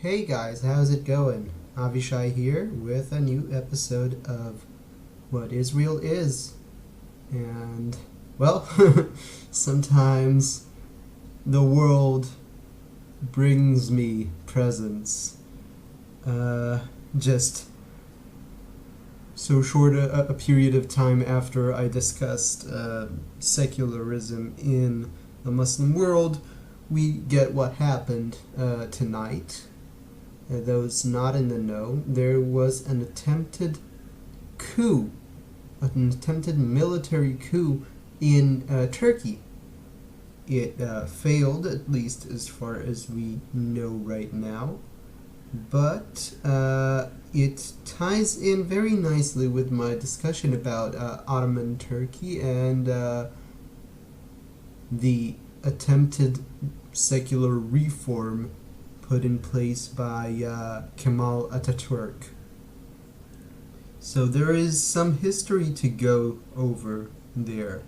Hey guys, how's it going? Avishai here with a new episode of What Israel Is. And, well, sometimes the world brings me presents. Just so short a period of time after I discussed secularism in the Muslim world, we get what happened tonight. Those not in the know, there was an attempted coup, an attempted military coup in Turkey. It failed, at least as far as we know right now, but it ties in very nicely with my discussion about Ottoman Turkey and the attempted secular reform put in place by Kemal Atatürk. So there is some history to go over there.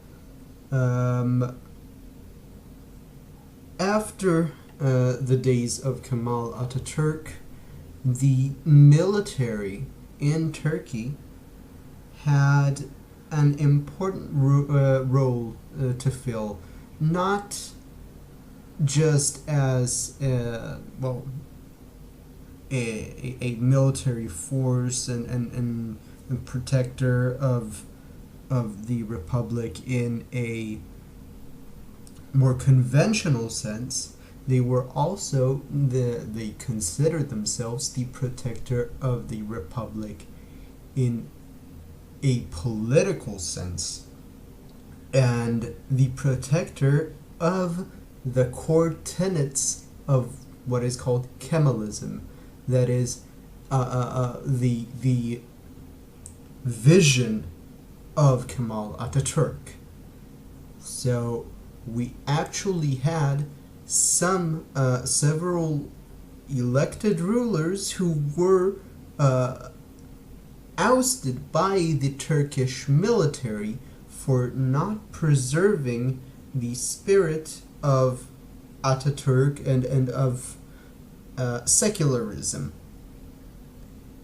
After the days of Kemal Atatürk, the military in Turkey had an important role to fill, not just as a military force and protector of the republic in a more conventional sense. They were also they considered themselves the protector of the republic in a political sense, and the protector of the core tenets of what is called Kemalism, that is, the vision of Kemal Atatürk. So we actually had several elected rulers who were ousted by the Turkish military for not preserving the spirit of Atatürk and of secularism.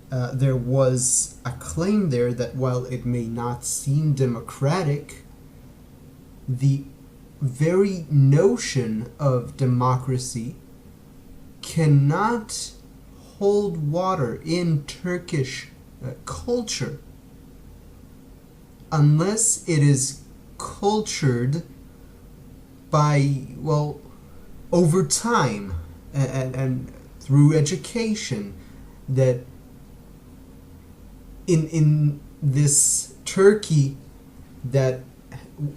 There was a claim there that while it may not seem democratic, the very notion of democracy cannot hold water in Turkish culture unless it is cultured by, over time and through education, that in this Turkey that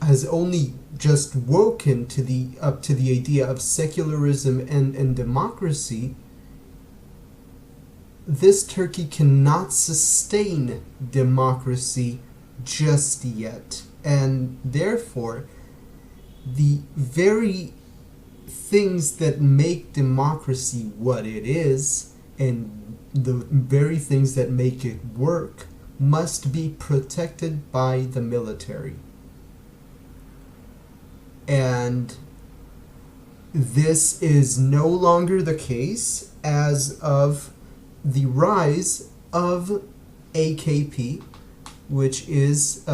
has only just woken to the idea of secularism and democracy, this Turkey cannot sustain democracy just yet, and therefore the very things that make democracy what it is, and the very things that make it work, must be protected by the military. And this is no longer the case as of the rise of AKP, which is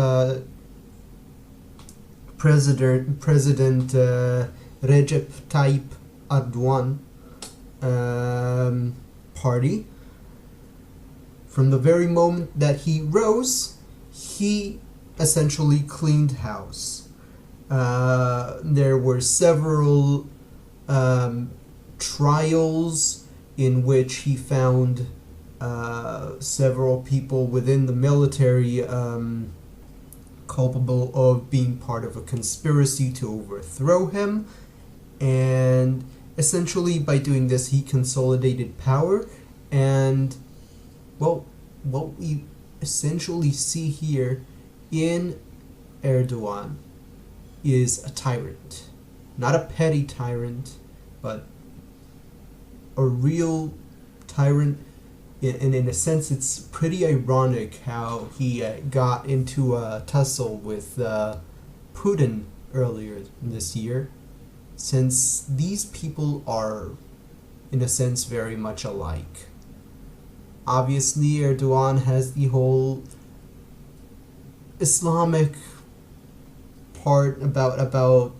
President Recep Tayyip Erdogan party. From the very moment that he rose, he essentially cleaned house. There were several trials in which he found several people within the military culpable of being part of a conspiracy to overthrow him, and essentially by doing this he consolidated power. And what we essentially see here in Erdogan is a tyrant. Not a petty tyrant, but a real tyrant. And in a sense, it's pretty ironic how he got into a tussle with Putin earlier this year, since these people are in a sense, very much alike. Obviously, Erdogan has the whole Islamic part about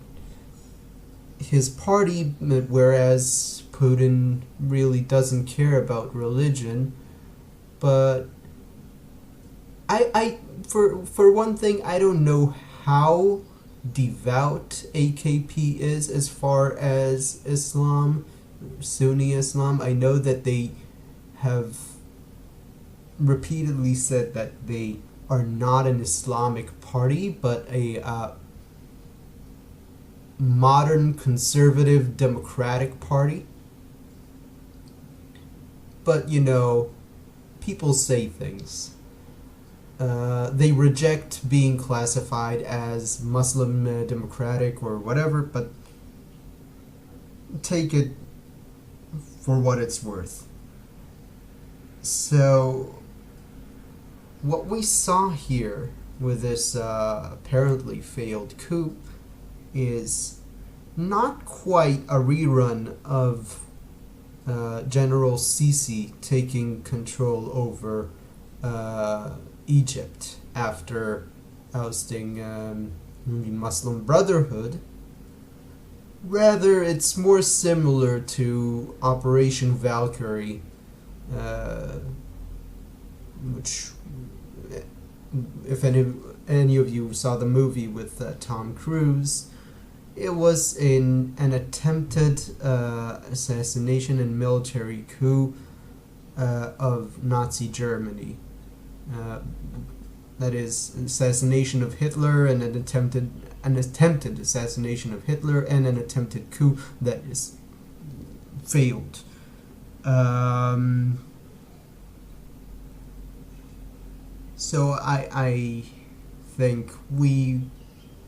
his party, whereas Putin really doesn't care about religion. But for one thing, I don't know how devout AKP is as far as Islam, Sunni Islam. I know that they have repeatedly said that they are not an Islamic party, but a modern conservative democratic party. But people say things. They reject being classified as Muslim democratic or whatever, but take it for what it's worth. So, what we saw here with this apparently failed coup is not quite a rerun of General Sisi taking control over Egypt after ousting the Muslim Brotherhood. Rather, it's more similar to Operation Valkyrie, which, if any of you saw the movie with Tom Cruise, it was an attempted assassination and military coup of Nazi Germany. That is, assassination of Hitler and an attempted assassination of Hitler and an attempted coup that is failed. So I think we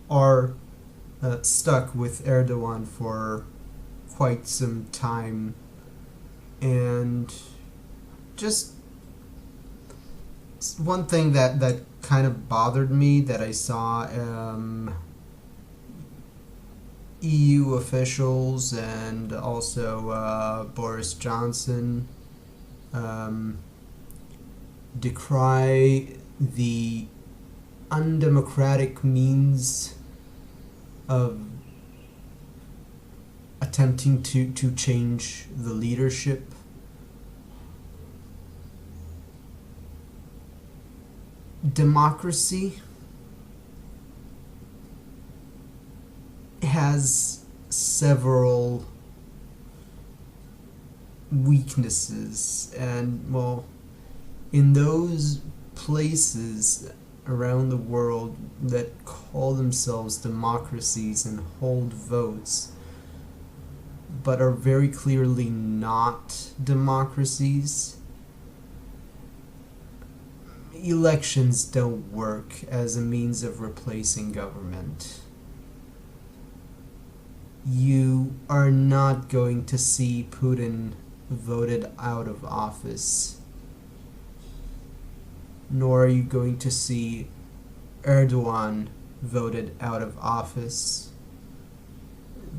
are stuck with Erdogan for quite some time, and just one thing that kind of bothered me that I saw EU officials and also Boris Johnson decry the undemocratic means of attempting to change the leadership. Democracy has several weaknesses, and well, in those places around the world that call themselves democracies and hold votes but are very clearly not democracies, elections don't work as a means of replacing government. You are not going to see Putin voted out of office, nor are you going to see Erdogan voted out of office.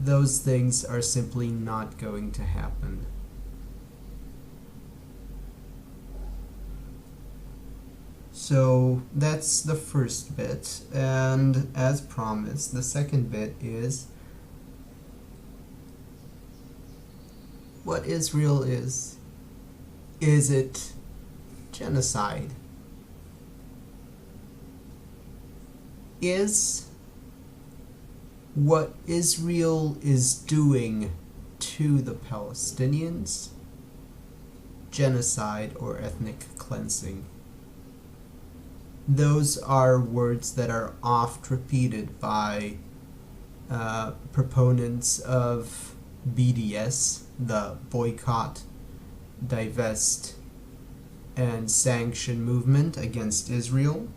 Those things are simply not going to happen. So that's the first bit, and as promised, the second bit is what Israel is. Is it genocide? Is what Israel is doing to the Palestinians genocide or ethnic cleansing? Those are words that are oft repeated by proponents of BDS, the boycott, divest, and sanction movement against Israel.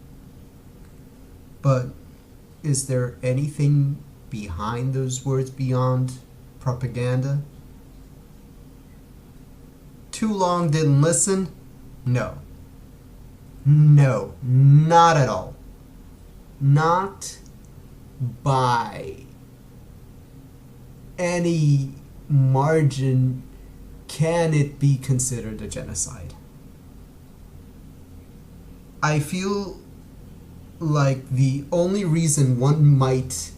But is there anything behind those words beyond propaganda? Too long didn't listen? No. No, not at all. Not by any margin can it be considered a genocide? I feel like the only reason one might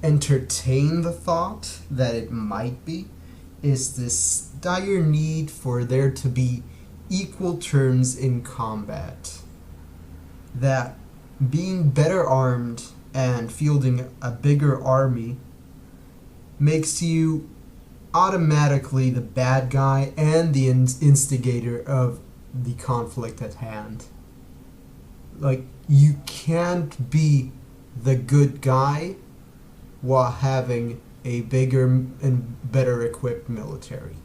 entertain the thought that it might be is this dire need for there to be equal terms in combat. That being better armed and fielding a bigger army makes you automatically the bad guy and the instigator of the conflict at hand. Like, you can't be the good guy while having a bigger and better equipped military.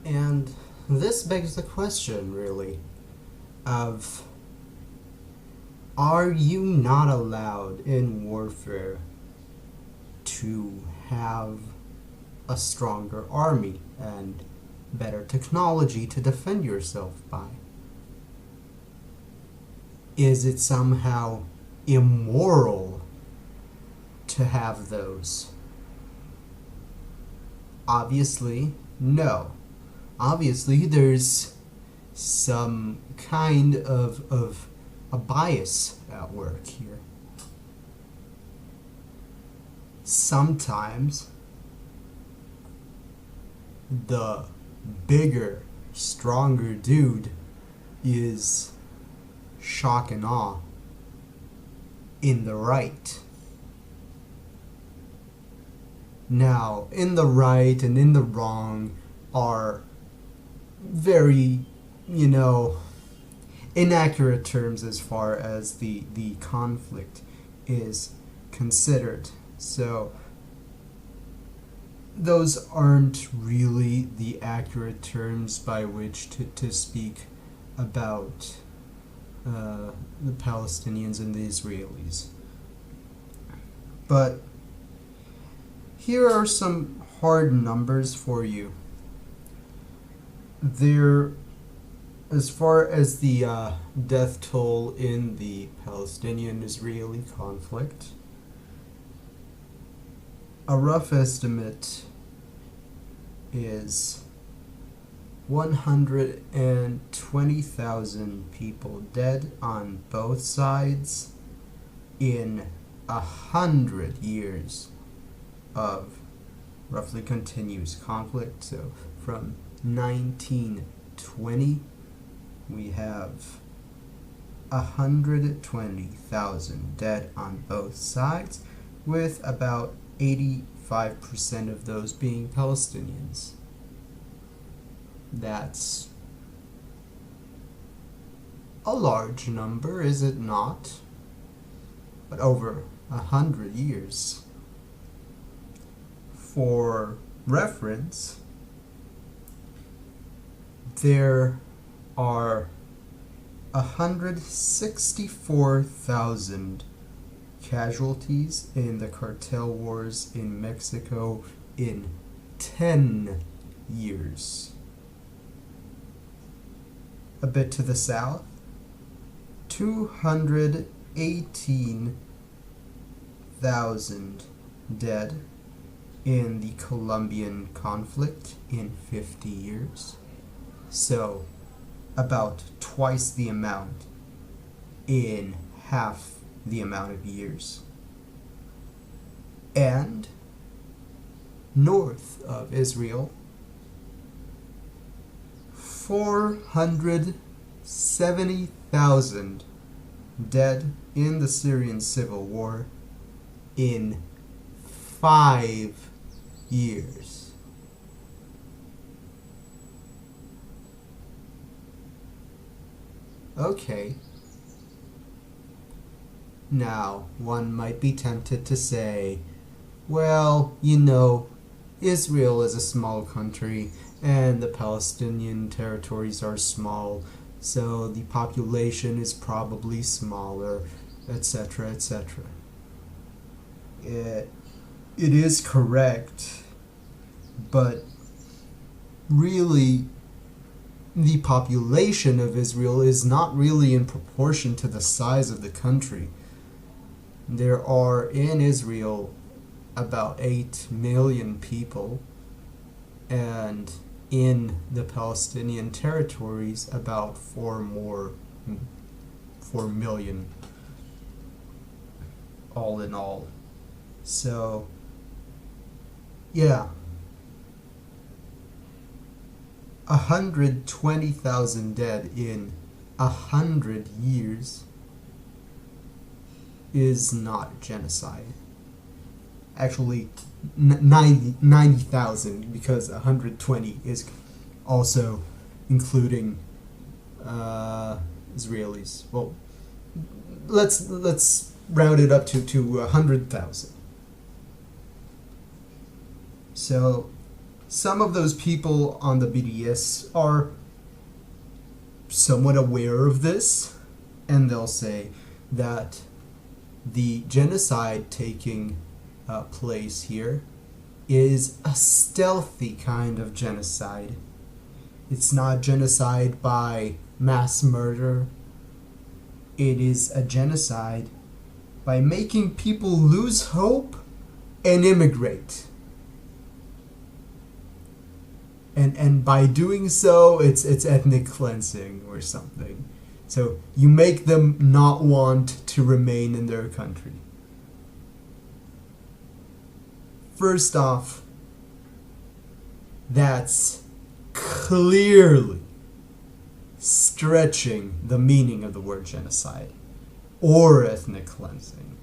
And this begs the question, really, of are you not allowed in warfare to have a stronger army and better technology to defend yourself by? Is it somehow immoral to have those? Obviously, no. Obviously, there's some kind of a bias at work here. Sometimes the bigger, stronger dude is shock and awe in the right. Now, in the right and in the wrong are very, inaccurate terms as far as the conflict is considered. So those aren't really the accurate terms by which to speak about the Palestinians and the Israelis. But here are some hard numbers for you. As far as the death toll in the Palestinian-Israeli conflict, a rough estimate is 120,000 people dead on both sides in 100 years of roughly continuous conflict. So from 1920, we have 120,000 dead on both sides, with about 85% of those being Palestinians. That's a large number, is it not? But over 100 years. For reference, there are 164,000 casualties in the cartel wars in Mexico in 10 years. A bit to the south, 218,000 dead in the Colombian conflict in 50 years. So, about twice the amount in half the amount of years. And north of Israel, 470,000 dead in the Syrian civil war in 5 years. Okay. Now, one might be tempted to say, well, Israel is a small country and the Palestinian territories are small, so the population is probably smaller, etc., etc. It is correct, but really, the population of Israel is not really in proportion to the size of the country. There are in Israel about 8 million people, and in the Palestinian territories about 4 million all in all. So, yeah, 120,000 dead in 100 years is not genocide. Actually, 90,000, because 120 is also including Israelis. Well, let's round it up to 100,000. So some of those people on the BDS are somewhat aware of this, and they'll say that the genocide taking place here is a stealthy kind of genocide. It's not genocide by mass murder. It is a genocide by making people lose hope and immigrate. And by doing so, it's ethnic cleansing or something. So you make them not want to remain in their country. First off, that's clearly stretching the meaning of the word genocide or ethnic cleansing.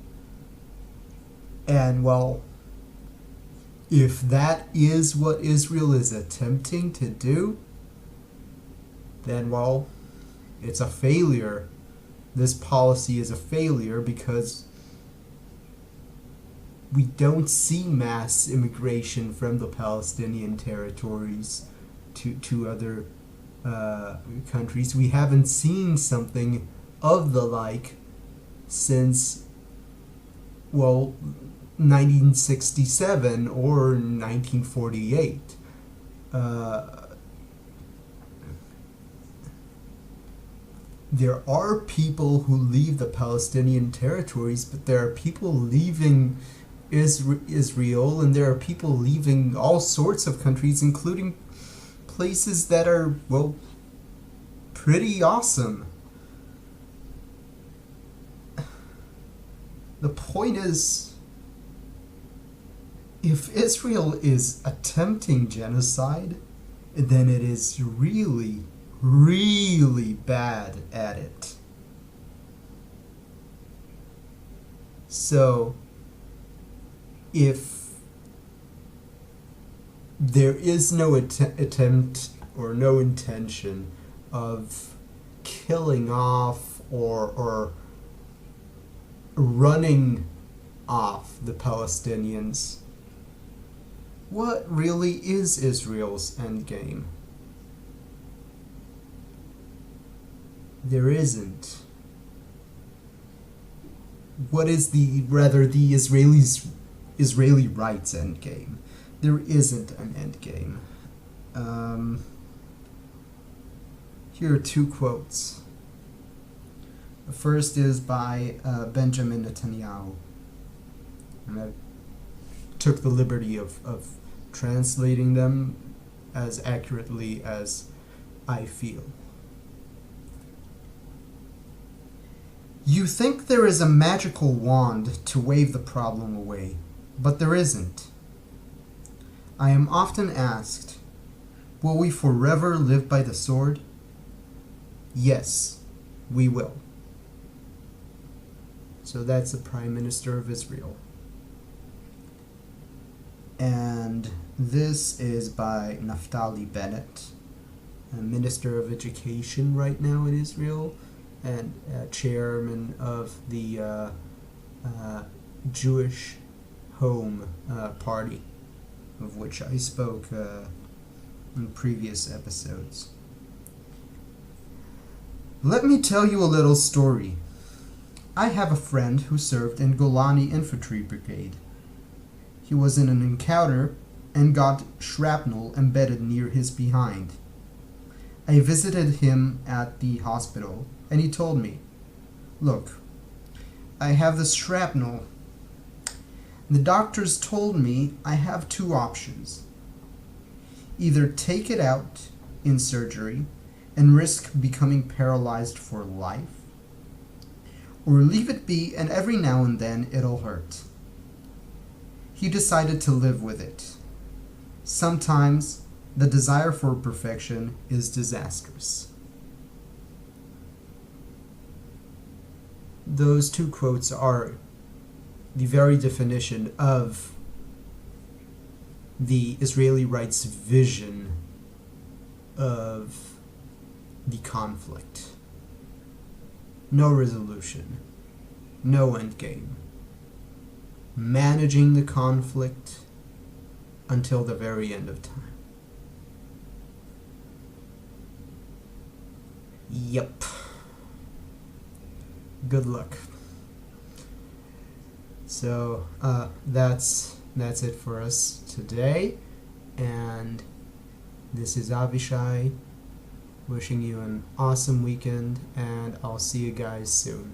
And well, if that is what Israel is attempting to do, then well, it's a failure. This policy is a failure because we don't see mass immigration from the Palestinian territories to other countries. We haven't seen something of the like since, well, 1967 or 1948. There are people who leave the Palestinian territories, but there are people leaving Israel, and there are people leaving all sorts of countries, including places that are, well, pretty awesome. The point is, if Israel is attempting genocide, then it is really, really bad at it. So, if there is no attempt or no intention of killing off or running off the Palestinians, what really is Israel's endgame? There isn't. What is the Israeli rights endgame? There isn't an endgame. Here are two quotes. The first is by Benjamin Netanyahu, and I took the liberty of translating them as accurately as I feel. You think there is a magical wand to wave the problem away, but there isn't. I am often asked, will we forever live by the sword? Yes, we will. So that's the Prime Minister of Israel. And this is by Naftali Bennett, a Minister of Education right now in Israel, and chairman of the Jewish Home Party, of which I spoke in previous episodes. Let me tell you a little story. I have a friend who served in Golani Infantry Brigade. He was in an encounter and got shrapnel embedded near his behind. I visited him at the hospital, and he told me, "Look, I have this shrapnel. The doctors told me I have two options. Either take it out in surgery and risk becoming paralyzed for life, or leave it be and every now and then it'll hurt. He decided to live with it. Sometimes the desire for perfection is disastrous. Those two quotes are the very definition of the Israeli right's vision of the conflict. No resolution, no endgame. Managing the conflict until the very end of time. Yep. Good luck. So that's it for us today, and this is Avishai wishing you an awesome weekend, and I'll see you guys soon.